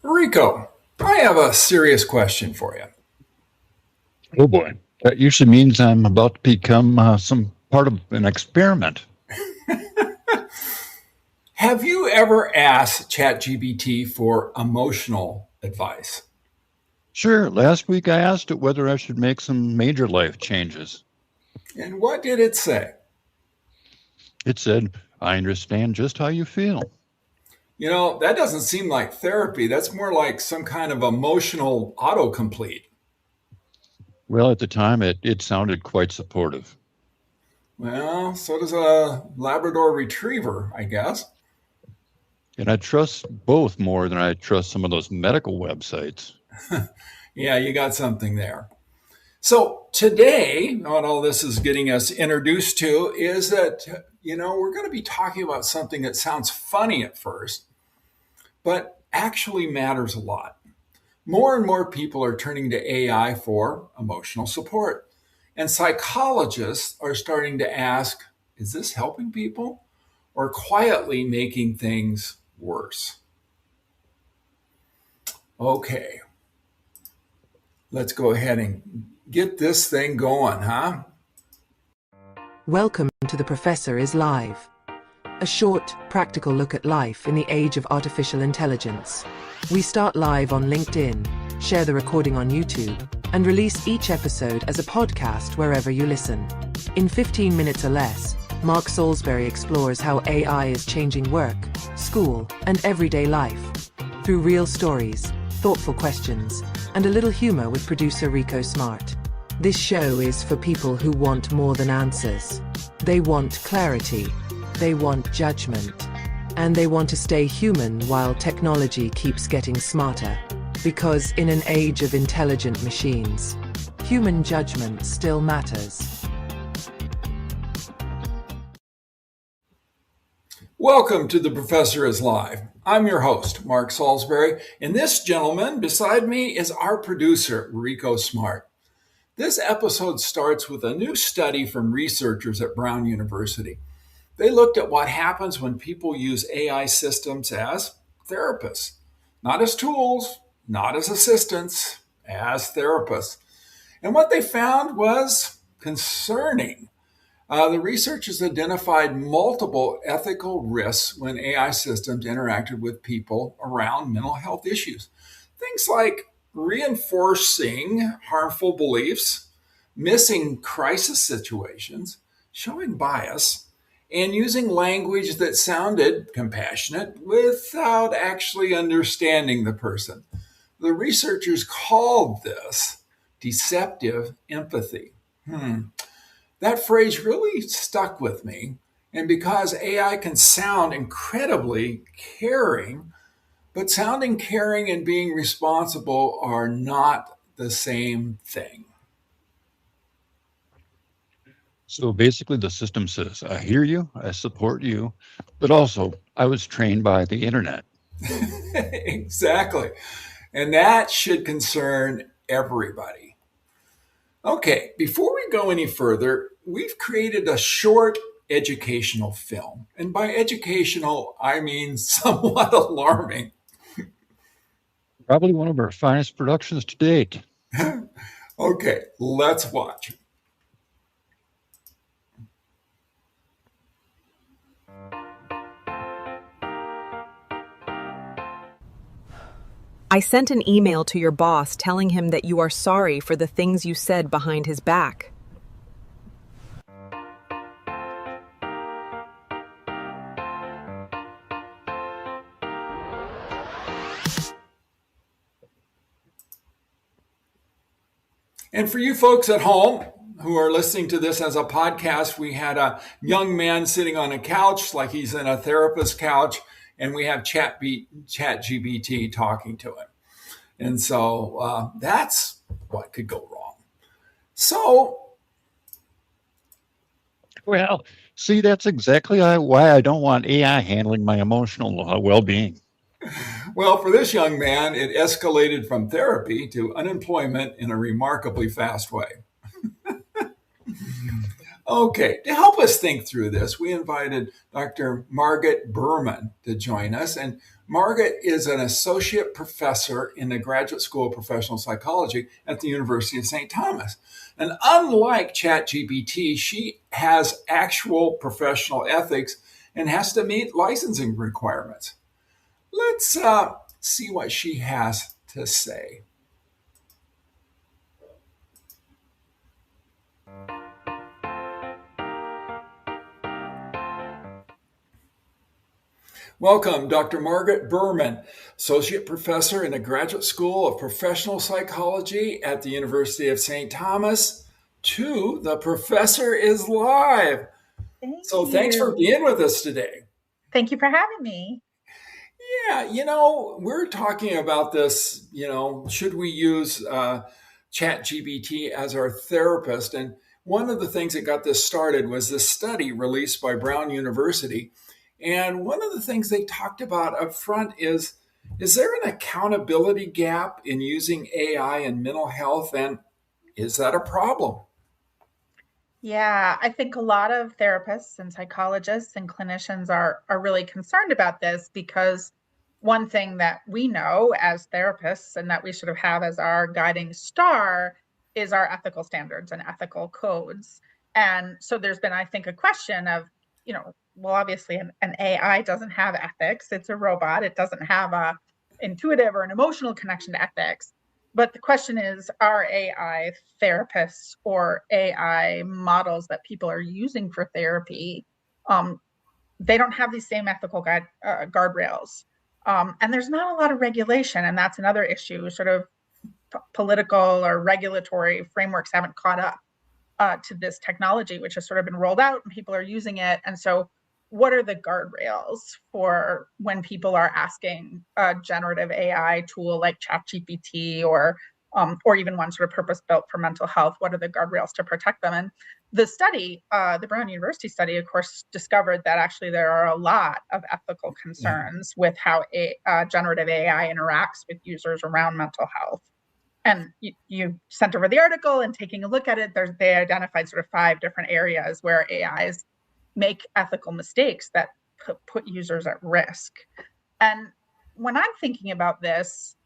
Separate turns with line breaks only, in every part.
Rico, I have a serious question for you.
Oh boy. That usually means I'm about to become some part of an experiment.
Have you ever asked ChatGPT for emotional advice?
Sure, last week I asked it whether I should make some major life changes.
And what did it say?
It said, I understand just how you feel.
That doesn't seem like therapy. That's more like some kind of emotional autocomplete.
Well, at the time, it sounded quite supportive.
Well, so does a Labrador retriever, I guess.
And I trust both more than I trust some of those medical websites.
Yeah, you got something there. So today, what all this is getting us introduced to is that, we're going to be talking about something that sounds funny at first, but actually matters a lot. More and more people are turning to AI for emotional support. And psychologists are starting to ask, is this helping people or quietly making things worse? Okay, let's go ahead and get this thing going, huh?
Welcome to The Professor is Live, a short, practical look at life in the age of artificial intelligence. We start live on LinkedIn, share the recording on YouTube, and release each episode as a podcast wherever you listen. In 15 minutes or less, Mark Salisbury explores how AI is changing work, school, and everyday life. Through real stories, thoughtful questions, and a little humor with producer Rico Smart. This show is for people who want more than answers. They want clarity, they want judgment, and they want to stay human while technology keeps getting smarter. Because in an age of intelligent machines, human judgment still matters.
Welcome to The Professor is Live. I'm your host, Mark Salisbury, and this gentleman beside me is our producer, Rico Smart. This episode starts with a new study from researchers at Brown University. They looked at what happens when people use AI systems as therapists, not as tools, not as assistants, as therapists. And what they found was concerning. The researchers identified multiple ethical risks when AI systems interacted with people around mental health issues. Things like reinforcing harmful beliefs, missing crisis situations, showing bias, and using language that sounded compassionate without actually understanding the person. The researchers called this deceptive empathy. That phrase really stuck with me. And because AI can sound incredibly caring, but sounding caring and being responsible are not the same thing.
So basically, the system says, I hear you, I support you, but also I was trained by the internet.
Exactly. And that should concern everybody. Okay, before we go any further, we've created a short educational film. And by educational, I mean somewhat alarming.
Probably one of our finest productions to date.
Okay, let's watch.
I sent an email to your boss telling him that you are sorry for the things you said behind his back.
And for you folks at home who are listening to this as a podcast, we had a young man sitting on a couch like he's in a therapist's couch, and we have ChatGPT talking to him. And so that's what could go wrong. So,
Well, see, that's exactly why I don't want AI handling my emotional well being.
well, for this young man, it escalated from therapy to unemployment in a remarkably fast way. Okay, to help us think through this, we invited Dr. Margit Berman to join us. And Margit is an associate professor in the Graduate School of Professional Psychology at the University of St. Thomas. And unlike ChatGPT, she has actual professional ethics and has to meet licensing requirements. Let's see what she has to say. Welcome, Dr. Margit Berman, Associate Professor in the Graduate School of Professional Psychology at the University of St. Thomas, to The Professor is Live. Thanks for being with us today.
Thank you for having me.
Yeah, we're talking about this, should we use ChatGPT as our therapist? And one of the things that got this started was this study released by Brown University. And one of the things they talked about up front is there an accountability gap in using AI in mental health? And is that a problem?
Yeah, I think a lot of therapists and psychologists and clinicians are really concerned about this because one thing that we know as therapists and that we sort of have as our guiding star is our ethical standards and ethical codes. And so there's been, I think, a question of, well, obviously an AI doesn't have ethics. It's a robot. It doesn't have a intuitive or an emotional connection to ethics. But the question is, are AI therapists or AI models that people are using for therapy, they don't have these same ethical guardrails. And there's not a lot of regulation. And that's another issue. Sort of political or regulatory frameworks haven't caught up to this technology, which has sort of been rolled out and people are using it. And so what are the guardrails for when people are asking a generative AI tool like ChatGPT or even one sort of purpose-built for mental health? What are the guardrails to protect them? And the study, the Brown University study, of course, discovered that actually there are a lot of ethical concerns with how generative AI interacts with users around mental health. And you sent over the article, and taking a look at it, they identified sort of 5 different areas where AIs make ethical mistakes that put users at risk. And when I'm thinking about this,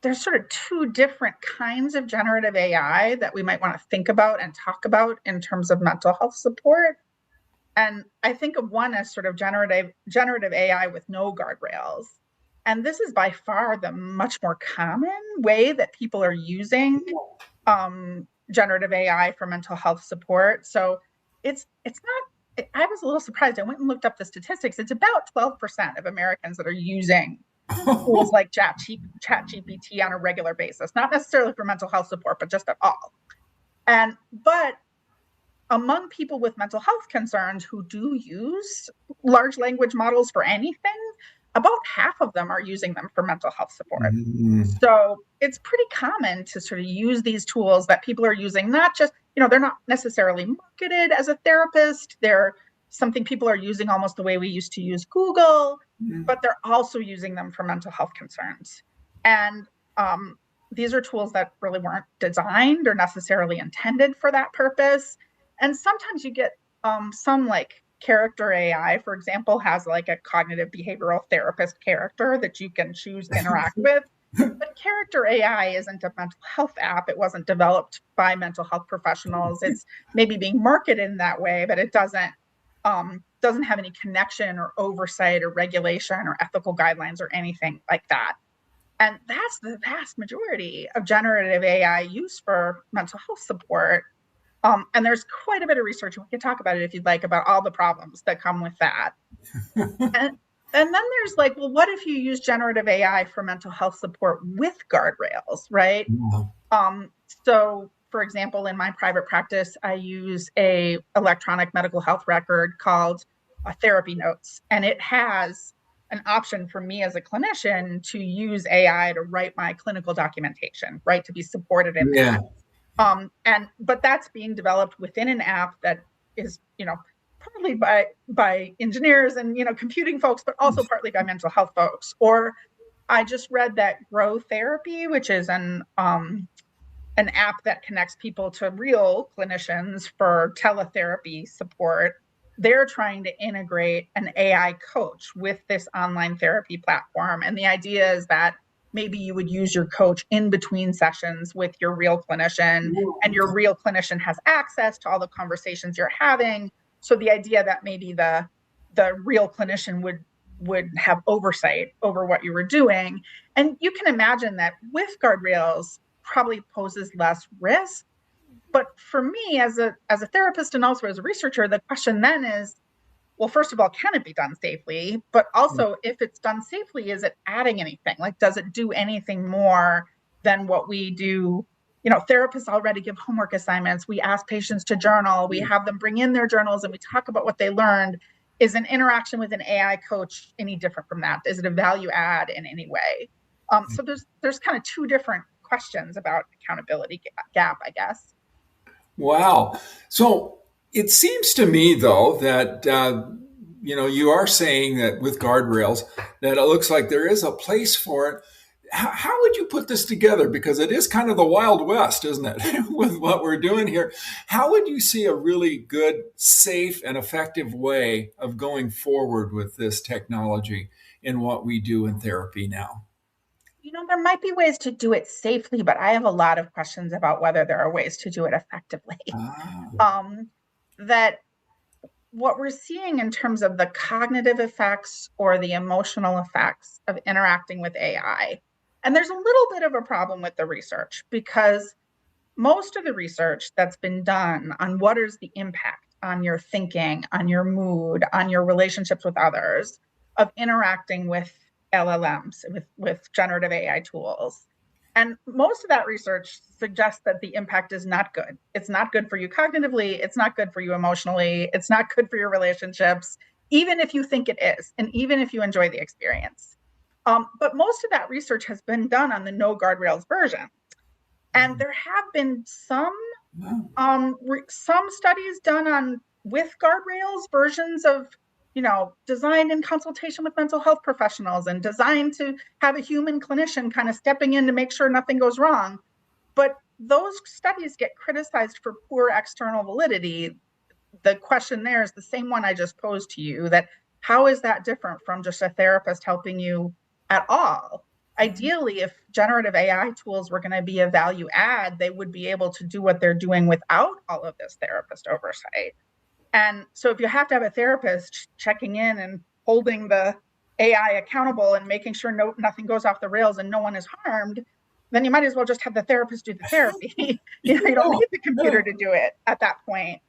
there's sort of 2 different kinds of generative AI that we might want to think about and talk about in terms of mental health support. And I think of one as sort of generative AI with no guardrails. And this is by far the much more common way that people are using generative AI for mental health support. So it's not, I was a little surprised. I went and looked up the statistics. It's about 12% of Americans that are using tools like ChatGPT on a regular basis, not necessarily for mental health support, but just at all. But among people with mental health concerns who do use large language models for anything, about half of them are using them for mental health support. So it's pretty common to sort of use these tools that people are using, not just, they're not necessarily marketed as a therapist. They're something people are using almost the way we used to use Google, but they're also using them for mental health concerns. And these are tools that really weren't designed or necessarily intended for that purpose. And sometimes you get some like character AI, for example, has like a cognitive behavioral therapist character that you can choose to interact with. But character AI isn't a mental health app. It wasn't developed by mental health professionals. It's maybe being marketed in that way, but it doesn't have any connection or oversight or regulation or ethical guidelines or anything like that. And that's the vast majority of generative AI use for mental health support. And there's quite a bit of research, and we can talk about it if you'd like, about all the problems that come with that. and then there's like, well, what if you use generative AI for mental health support with guardrails, right? So, for example, in my private practice, I use a electronic medical health record called Therapy Notes, and it has an option for me as a clinician to use AI to write my clinical documentation, right, to be supported in that. But that's being developed within an app that is, partly by engineers and, computing folks, but also partly by mental health folks. Or I just read that Grow Therapy, which is an an app that connects people to real clinicians for teletherapy support. They're trying to integrate an AI coach with this online therapy platform. And the idea is that maybe you would use your coach in between sessions with your real clinician, and your real clinician has access to all the conversations you're having. So the idea that maybe the real clinician would have oversight over what you were doing. And you can imagine that with guardrails probably poses less risk. But for me, as a therapist and also as a researcher, the question then is, well, first of all, can it be done safely? But also, if it's done safely, is it adding anything? Like, does it do anything more than what we do? You know, therapists already give homework assignments. We ask patients to journal. We have them bring in their journals and we talk about what they learned. Is an interaction with an AI coach any different from that? Is it a value add in any way? So there's kind of two different questions about accountability gap, I guess.
Wow. So it seems to me, though, that you are saying that with guardrails, that it looks like there is a place for it. How would you put this together? Because it is kind of the Wild West, isn't it, with what we're doing here? How would you see a really good, safe, and effective way of going forward with this technology in what we do in therapy now?
You know, there might be ways to do it safely, but I have a lot of questions about whether there are ways to do it effectively. That what we're seeing in terms of the cognitive effects or the emotional effects of interacting with AI. And there's a little bit of a problem with the research, because most of the research that's been done on what is the impact on your thinking, on your mood, on your relationships with others of interacting with LLMs, with generative AI tools. And most of that research suggests that the impact is not good. It's not good for you cognitively. It's not good for you emotionally. It's not good for your relationships, even if you think it is, and even if you enjoy the experience. But most of that research has been done on the no guardrails version. And there have been some studies done on with guardrails versions of, designed in consultation with mental health professionals and designed to have a human clinician kind of stepping in to make sure nothing goes wrong. But those studies get criticized for poor external validity. The question there is the same one I just posed to you, that how is that different from just a therapist helping you at all? Ideally, if generative AI tools were going to be a value add, they would be able to do what they're doing without all of this therapist oversight. And so if you have to have a therapist checking in and holding the AI accountable and making sure nothing goes off the rails and no one is harmed, then you might as well just have the therapist do the therapy. You don't need the computer to do it at that point.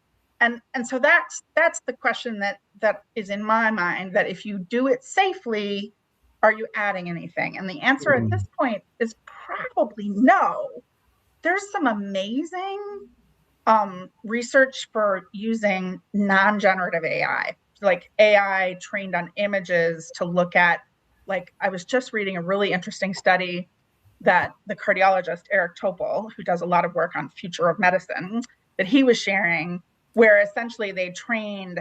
And so that's the question that is in my mind, that if you do it safely, are you adding anything? And the answer at this point is probably no. There's some amazing research for using non-generative AI, like AI trained on images to look at, like, I was just reading a really interesting study that the cardiologist Eric Topol, who does a lot of work on future of medicine, that he was sharing, where essentially they trained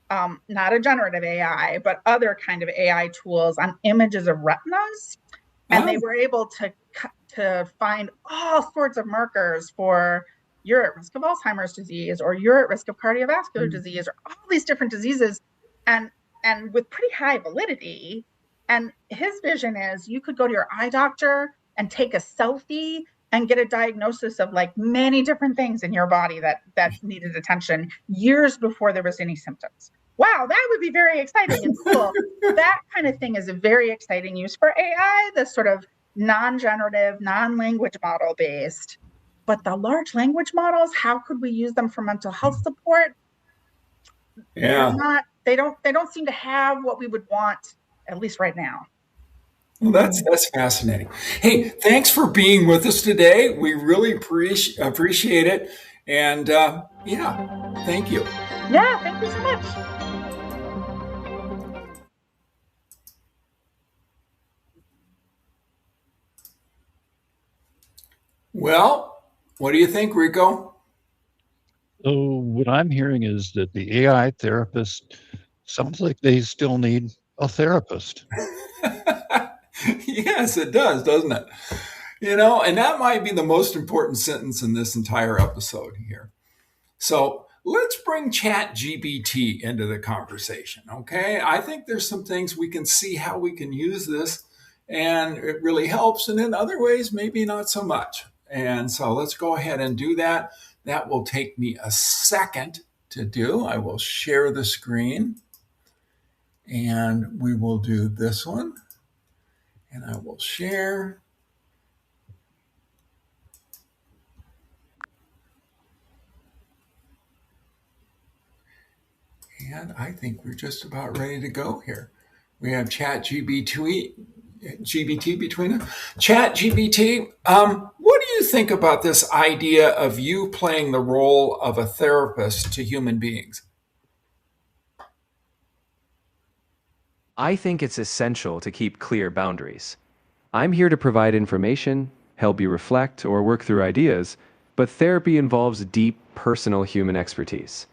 not a generative AI, but other kind of AI tools on images of retinas. And they were able to find all sorts of markers for you're at risk of Alzheimer's disease, or you're at risk of cardiovascular disease, or all these different diseases, and with pretty high validity. And his vision is you could go to your eye doctor and take a selfie and get a diagnosis of like many different things in your body that needed attention years before there was any symptoms. Wow, that would be very exciting and cool. That kind of thing is a very exciting use for AI, this sort of non-generative, non-language model based. But the large language models, how could we use them for mental health support?
Yeah.
They don't seem to have what we would want, at least right now.
Well, that's fascinating. Hey, thanks for being with us today. We really appreciate it. And thank you.
Yeah, thank you so much.
Well, what do you think, Rico?
So what I'm hearing is that the AI therapist sounds like they still need a therapist.
Yes, it does, doesn't it? And that might be the most important sentence in this entire episode here. So let's bring ChatGPT into the conversation, okay? I think there's some things we can see how we can use this, and it really helps. And in other ways, maybe not so much. And so let's go ahead and do that. That will take me a second to do. I will share the screen, and we will do this one. And I will share. And I think we're just about ready to go here. We have GBT between us. ChatGPT, what do you think about this idea of you playing the role of a therapist to human beings?
I think it's essential to keep clear boundaries. I'm here to provide information, help you reflect, or work through ideas, but therapy involves deep, personal human expertise.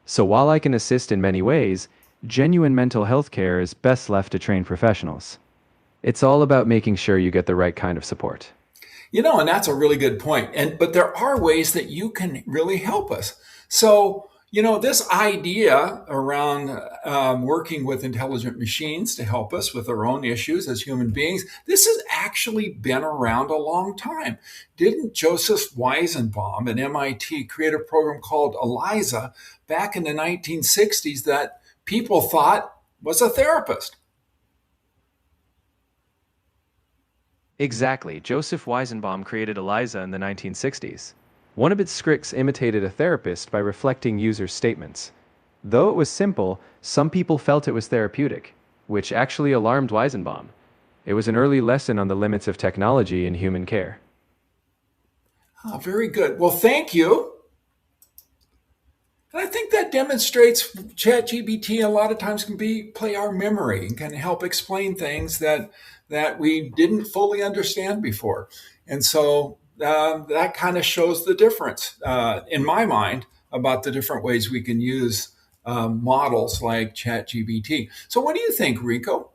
So while I can assist in many ways, genuine mental health care is best left to trained professionals. It's all about making sure you get the right kind of support.
And that's a really good point. But there are ways that you can really help us. So, this idea around working with intelligent machines to help us with our own issues as human beings, this has actually been around a long time. Didn't Joseph Weizenbaum at MIT create a program called ELIZA back in the 1960s that people thought was a therapist?
Exactly. Joseph Weizenbaum created ELIZA in the 1960s. One of its scripts imitated a therapist by reflecting user statements. Though it was simple, some people felt it was therapeutic, which actually alarmed Weizenbaum. It was an early lesson on the limits of technology in human care.
Oh, very good. Well, thank you. And I think that demonstrates ChatGPT a lot of times can play our memory and can help explain things that we didn't fully understand before. And so that kind of shows the difference in my mind about the different ways we can use models like ChatGPT. So what do you think, Rico?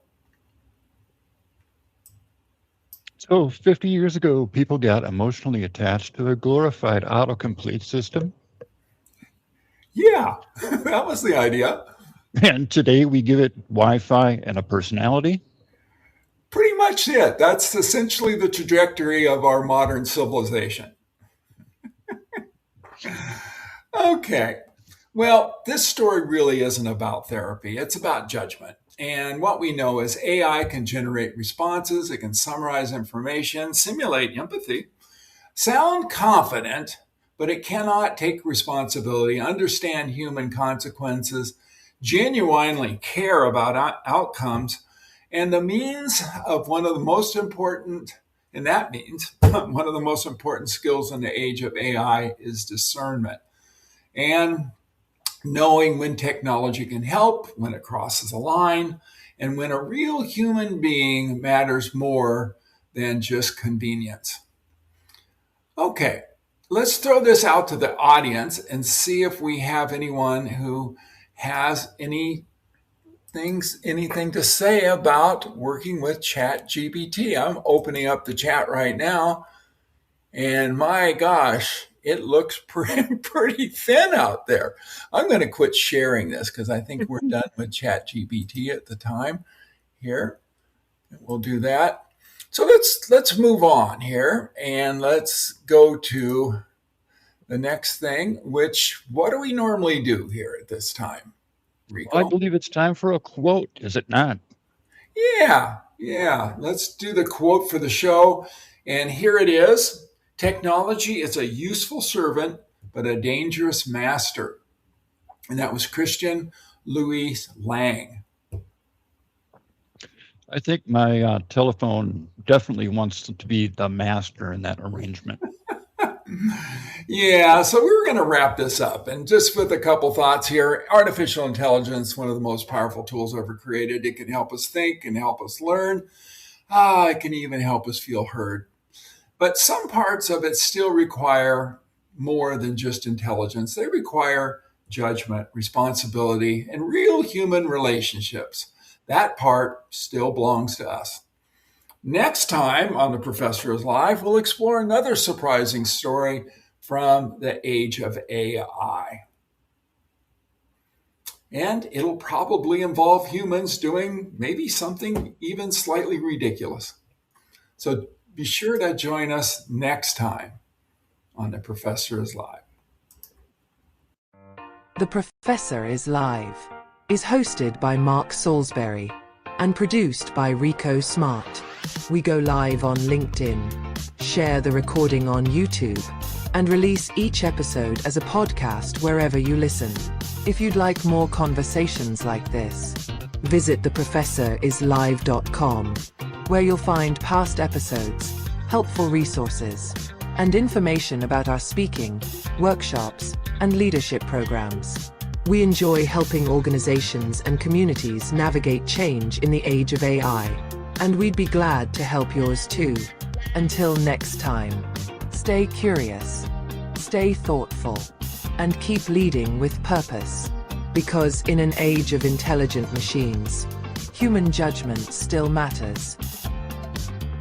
So 50 years ago, people got emotionally attached to a glorified autocomplete system.
Yeah, that was the idea.
And today we give it Wi-Fi and a personality.
Pretty much it. That's essentially the trajectory of our modern civilization. Okay. Well, this story really isn't about therapy. It's about judgment. And what we know is AI can generate responses, it can summarize information, simulate empathy, sound confident, but it cannot take responsibility, understand human consequences, genuinely care about outcomes, and the means of one of the most important, and that means one of the most important skills in the age of AI is discernment. And knowing when technology can help, when it crosses a line, and when a real human being matters more than just convenience. Okay, let's throw this out to the audience and see if we have anyone who has anything to say about working with ChatGPT. I'm opening up the chat right now, and my gosh, it looks pretty thin out there. I'm going to quit sharing this because I think we're done with ChatGPT at the time here. We'll do that. So let's move on here and let's go to the next thing, which what do we normally do here at this time, Rico?
I believe it's time for a quote, is it not?
Yeah. Let's do the quote for the show. And here it is. Technology is a useful servant, but a dangerous master. And that was Christian Louis Lang.
I think my telephone definitely wants to be the master in that arrangement.
Yeah, so we were going to wrap this up. And just with a couple thoughts here, artificial intelligence, one of the most powerful tools ever created. It can help us think and help us learn. It can even help us feel heard. But some parts of it still require more than just intelligence. They require judgment, responsibility, and real human relationships. That part still belongs to us. Next time on The Professor is Live, we'll explore another surprising story from the age of AI. And it'll probably involve humans doing maybe something even slightly ridiculous. So be sure to join us next time on The Professor is Live.
The Professor is Live is hosted by Mark Salisbury and produced by Rico Smart. We go live on LinkedIn, share the recording on YouTube, and release each episode as a podcast wherever you listen. If you'd like more conversations like this, visit theprofessorislive.com, where you'll find past episodes, helpful resources, and information about our speaking, workshops, and leadership programs. We enjoy helping organizations and communities navigate change in the age of AI, and we'd be glad to help yours too. Until next time, stay curious, stay thoughtful, and keep leading with purpose. Because in an age of intelligent machines, human judgment still matters.